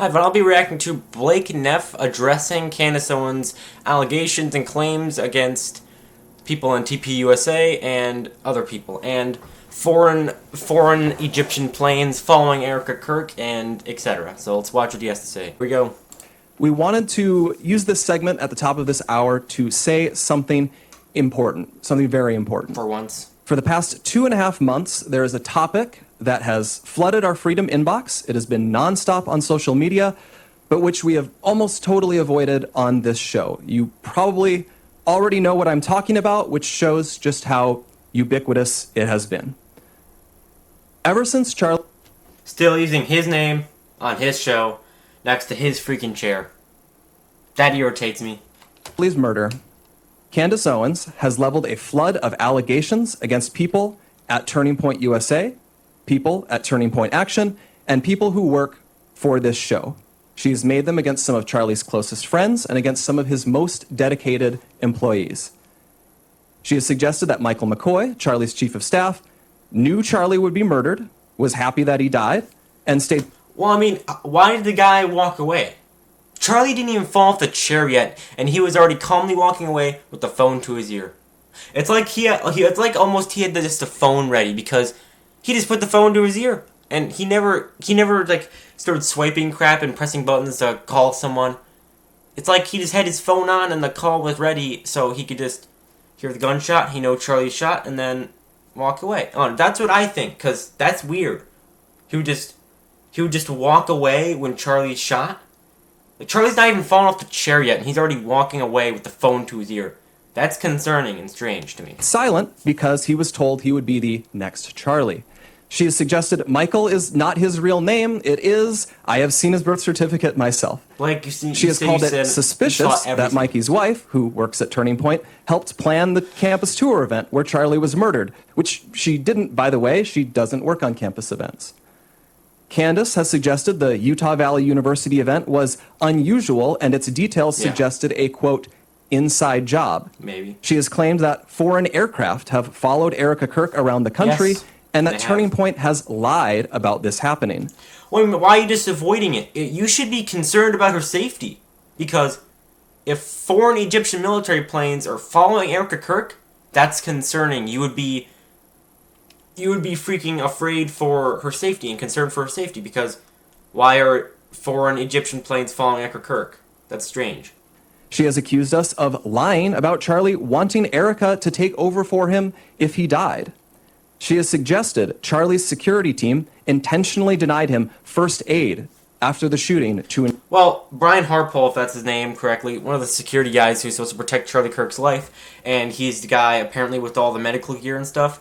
Hi, but I'll be reacting to Blake Neff addressing Candace Owens' allegations and claims against people in TPUSA and other people, and foreign Egyptian planes following Erica Kirk, and etc. So let's watch what he has to say. Here we go. We wanted to use this segment at the top of this hour to say something important, something very important. For once. For the past 2.5 months, there is a topic that has flooded our Freedom inbox. It has been nonstop on social media, but which we have almost totally avoided on this show. You probably already know what I'm talking about, which shows just how ubiquitous it has been. Ever since Charlie... Still using his name on his show next to his freaking chair. That irritates me. Charlie's murder, Candace Owens has leveled a flood of allegations against people at Turning Point USA, people at Turning Point Action, and people who work for this show. She's made them against some of Charlie's closest friends and against some of his most dedicated employees. She has suggested that Michael McCoy, Charlie's chief of staff, knew Charlie would be murdered, was happy that he died, and stayed... Well, I mean, why did the guy walk away? Charlie didn't even fall off the chair yet, and he was already calmly walking away with the phone to his ear. It's like it's like almost he had just the phone ready, because he just put the phone to his ear, and he never like started swiping crap and pressing buttons to call someone. It's like he just had his phone on and the call was ready, so he could just hear the gunshot, he know Charlie's shot, and then walk away. Oh, that's what I think, because that's weird. He would just walk away when Charlie's shot. Like, Charlie's not even fallen off the chair yet, and he's already walking away with the phone to his ear. That's concerning and strange to me. Silent because he was told he would be the next Charlie. She has suggested Michael is not his real name. It is. I have seen his birth certificate myself. Like she has called it suspicious that Mikey's wife, who works at Turning Point, helped plan the campus tour event where Charlie was murdered, which she didn't, by the way. She doesn't work on campus events. Candace has suggested the Utah Valley University event was unusual, and its details suggested a, quote, inside job. Maybe. She has claimed that foreign aircraft have followed Erica Kirk around the country, and that Turning Point has lied about this happening. Wait a minute, why are you just avoiding it? You should be concerned about her safety, because if foreign Egyptian military planes are following Erica Kirk, that's concerning. You would be freaking afraid for her safety and concerned for her safety, because why are foreign Egyptian planes following Erica Kirk? That's strange. She has accused us of lying about Charlie wanting Erica to take over for him if he died. She has suggested Charlie's security team intentionally denied him first aid after the shooting to... Well, Brian Harpole, if that's his name correctly, one of the security guys who's supposed to protect Charlie Kirk's life, and he's the guy apparently with all the medical gear and stuff.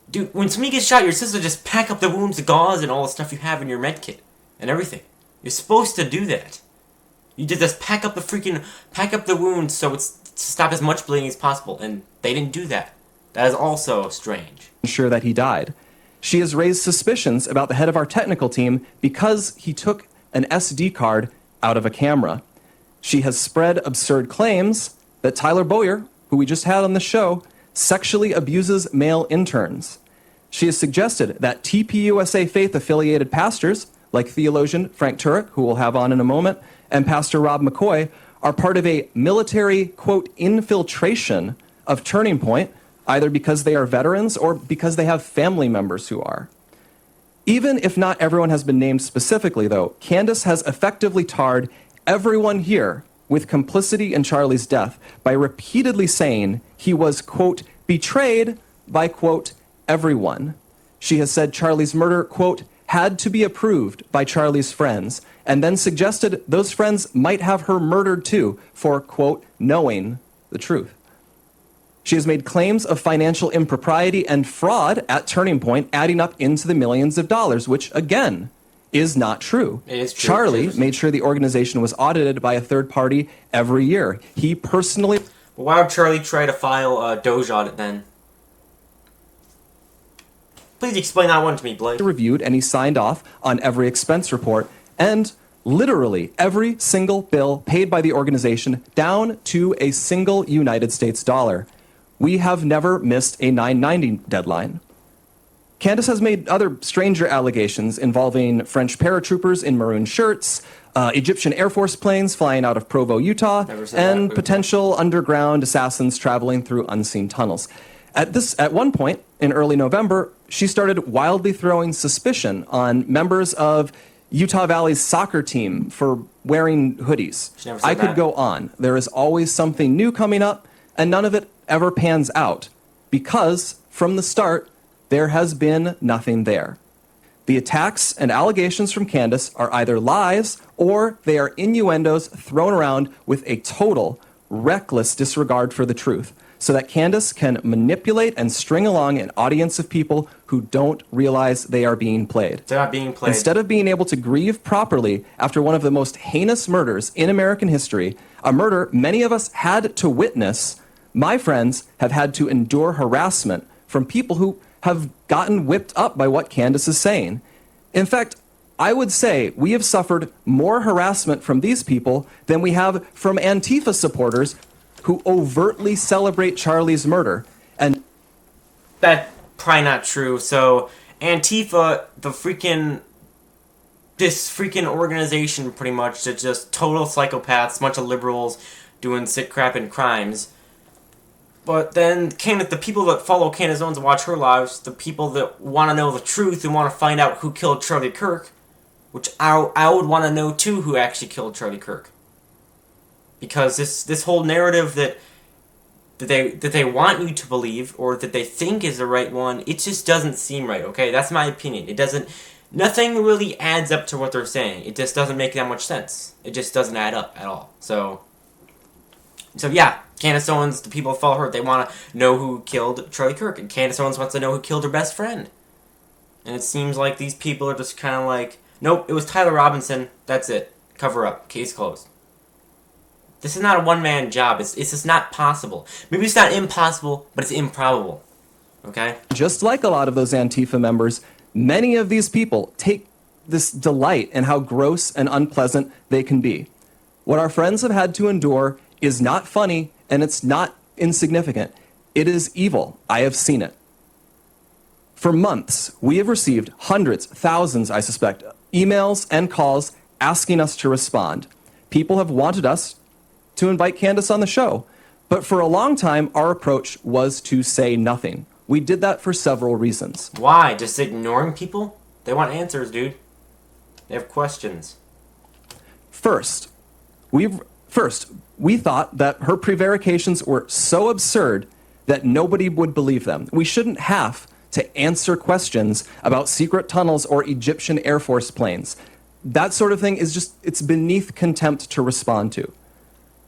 Dude, when somebody gets shot, you're supposed to just pack up the wounds, the gauze, and all the stuff you have in your med kit and everything. You're supposed to do that. You just pack up the wounds so it's to stop as much bleeding as possible, and they didn't do that. That is also strange. Ensure that he died. She has raised suspicions about the head of our technical team because he took an SD card out of a camera. She has spread absurd claims that Tyler Boyer, who we just had on the show, sexually abuses male interns. She has suggested that TPUSA faith-affiliated pastors, like theologian Frank Turek, who we'll have on in a moment, and Pastor Rob McCoy, are part of a military, quote, infiltration of Turning Point, either because they are veterans or because they have family members who are. Even if not everyone has been named specifically, though, Candace has effectively tarred everyone here with complicity in Charlie's death by repeatedly saying he was, quote, betrayed by, quote, everyone. She has said Charlie's murder, quote, had to be approved by Charlie's friends, and then suggested those friends might have her murdered too for, quote, knowing the truth. She has made claims of financial impropriety and fraud at Turning Point, adding up into the millions of dollars, which, again, is not true. It is true. Charlie made sure the organization was audited by a third party every year. He personally... But why would Charlie try to file a Doge audit then? Please explain that one to me, Blake. ...reviewed, and he signed off on every expense report, and literally every single bill paid by the organization down to a single United States dollar. We have never missed a 990 deadline. Candace has made other stranger allegations involving French paratroopers in maroon shirts, Egyptian Air Force planes flying out of Provo, Utah, and potential underground assassins traveling through unseen tunnels. At one point in early November, she started wildly throwing suspicion on members of Utah Valley's soccer team for wearing hoodies. I could go on. There is always something new coming up, and none of it ever pans out because from the start, there has been nothing there. The attacks and allegations from Candace are either lies or they are innuendos thrown around with a total, reckless disregard for the truth so that Candace can manipulate and string along an audience of people who don't realize they are being played. They're not being played. Instead of being able to grieve properly after one of the most heinous murders in American history, a murder many of us had to witness, my friends have had to endure harassment from people who have gotten whipped up by what Candace is saying. In fact, I would say we have suffered more harassment from these people than we have from Antifa supporters who overtly celebrate Charlie's murder. And that's probably not true. So Antifa, this freaking organization pretty much, that's just total psychopaths, bunch of liberals doing sick crap and crimes. But then the people that follow Candace Owens and watch her lives, the people that want to know the truth and want to find out who killed Charlie Kirk, which I would want to know too who actually killed Charlie Kirk. Because this whole narrative that they want you to believe or that they think is the right one, it just doesn't seem right, okay? That's my opinion. Nothing really adds up to what they're saying. It just doesn't make that much sense. It just doesn't add up at all. So yeah, Candace Owens, the people who follow her, they want to know who killed Charlie Kirk. And Candace Owens wants to know who killed her best friend. And it seems like these people are just kind of like, nope, it was Tyler Robinson. That's it. Cover up. Case closed. This is not a one-man job. It's just not possible. Maybe it's not impossible, but it's improbable. Okay? Just like a lot of those Antifa members, many of these people take this delight in how gross and unpleasant they can be. What our friends have had to endure is not funny, and it's not insignificant. It is evil. I have seen it. For months, we have received hundreds, thousands, I suspect, emails and calls asking us to respond. People have wanted us to invite Candace on the show, but for a long time, our approach was to say nothing. We did that for several reasons. Why? Just ignoring people? They want answers, dude. They have questions. First, we thought that her prevarications were so absurd that nobody would believe them. We shouldn't have to answer questions about secret tunnels or Egyptian Air Force planes. That sort of thing it's beneath contempt to respond to.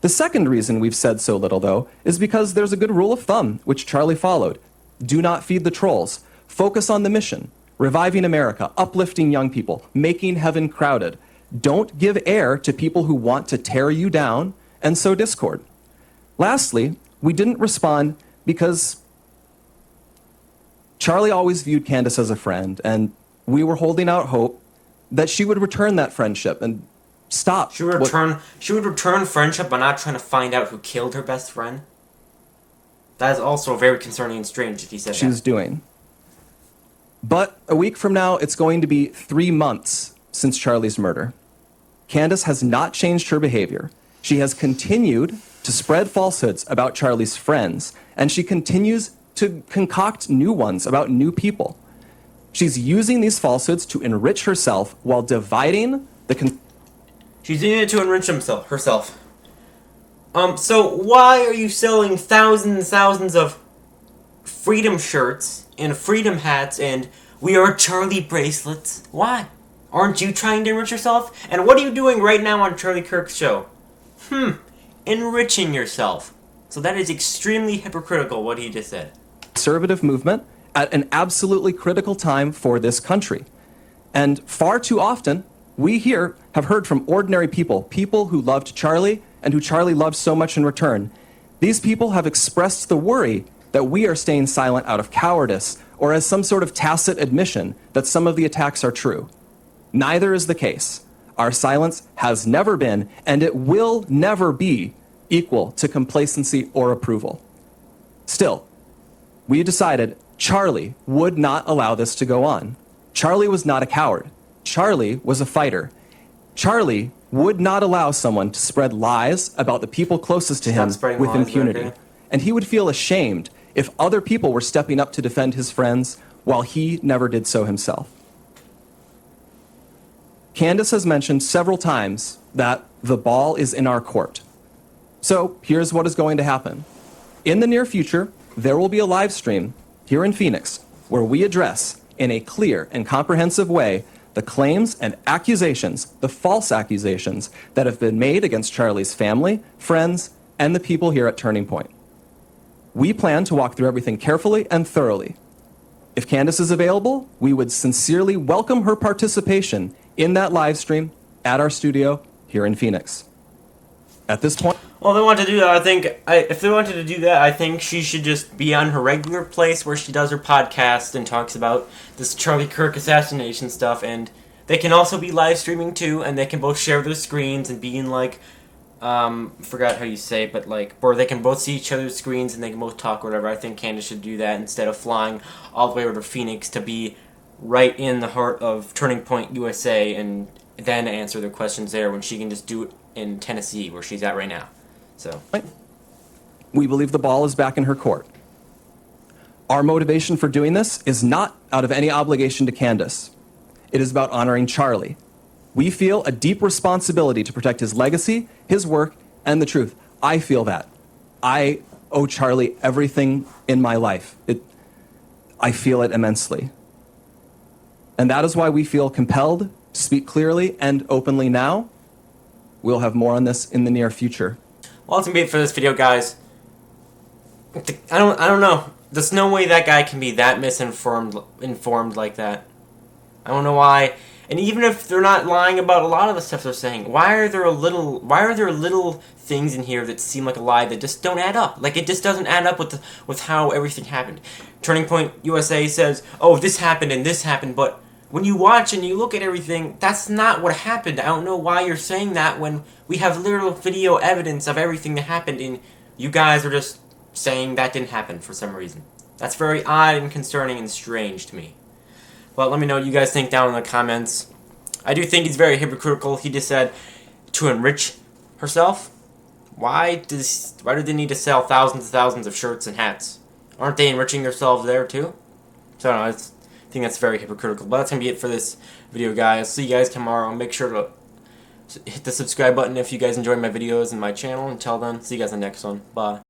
The second reason we've said so little, though, is because there's a good rule of thumb, which Charlie followed. Do not feed the trolls. Focus on the mission. Reviving America, uplifting young people, making heaven crowded. Don't give air to people who want to tear you down and sow discord. Lastly, we didn't respond because Charlie always viewed Candace as a friend, and we were holding out hope that she would return that friendship and stop. She would return friendship by not trying to find out who killed her best friend. That is also very concerning and strange if you said that. She was doing. But a week from now, it's going to be 3 months since Charlie's murder. Candace has not changed her behavior. She has continued to spread falsehoods about Charlie's friends, and she continues to concoct new ones about new people. She's using these falsehoods to enrich herself while dividing the... She's using it to enrich herself. So why are you selling thousands and thousands of freedom shirts and freedom hats and We Are Charlie bracelets? Why? Aren't you trying to enrich yourself? And what are you doing right now on Charlie Kirk's show? Enriching yourself. So that is extremely hypocritical, what he just said. Conservative movement at an absolutely critical time for this country. And far too often, we here have heard from ordinary people who loved Charlie and who Charlie loved so much in return. These people have expressed the worry that we are staying silent out of cowardice or as some sort of tacit admission that some of the attacks are true. Neither is the case. Our silence has never been, and it will never be, equal to complacency or approval. Still, we decided Charlie would not allow this to go on. Charlie was not a coward. Charlie was a fighter. Charlie would not allow someone to spread lies about the people closest to him with impunity. And he would feel ashamed if other people were stepping up to defend his friends while he never did so himself. Candace has mentioned several times that the ball is in our court. So here's what is going to happen. In the near future, there will be a live stream here in Phoenix where we address in a clear and comprehensive way the claims and accusations, the false accusations that have been made against Charlie's family, friends, and the people here at Turning Point. We plan to walk through everything carefully and thoroughly. If Candace is available, we would sincerely welcome her participation in that live stream at our studio here in Phoenix. At this point... Well, if they want to do that, if they wanted to do that, I think she should just be on her regular place where she does her podcast and talks about this Charlie Kirk assassination stuff, and they can also be live streaming too, and they can both share their screens and be in forgot how you say it, but where they can both see each other's screens and they can both talk or whatever. I think Candace should do that instead of flying all the way over to Phoenix to be right in the heart of Turning Point USA and then answer their questions there when she can just do it in Tennessee where she's at right now. So we believe the ball is back in her court. Our motivation for doing this is not out of any obligation to Candace. It is about honoring Charlie. We feel a deep responsibility to protect his legacy, his work, and the truth. I feel that. I owe Charlie everything in my life. I feel it immensely. And that is why we feel compelled to speak clearly and openly now. We'll have more on this in the near future. Well, that's gonna be it for this video, guys. I don't know. There's no way that guy can be that informed like that. I don't know why. And even if they're not lying about a lot of the stuff they're saying, why are there little things in here that seem like a lie that just don't add up? Like, it just doesn't add up with how everything happened. Turning Point USA says, oh, this happened, but when you watch and you look at everything, that's not what happened. I don't know why you're saying that when we have literal video evidence of everything that happened, and you guys are just saying that didn't happen for some reason. That's very odd and concerning and strange to me. But let me know what you guys think down in the comments. I do think he's very hypocritical. He just said to enrich herself. Why do they need to sell thousands and thousands of shirts and hats? Aren't they enriching themselves there too? So I don't know, I think that's very hypocritical. But that's going to be it for this video, guys. See you guys tomorrow. Make sure to hit the subscribe button if you guys enjoy my videos and my channel. Until then, see you guys in the next one. Bye.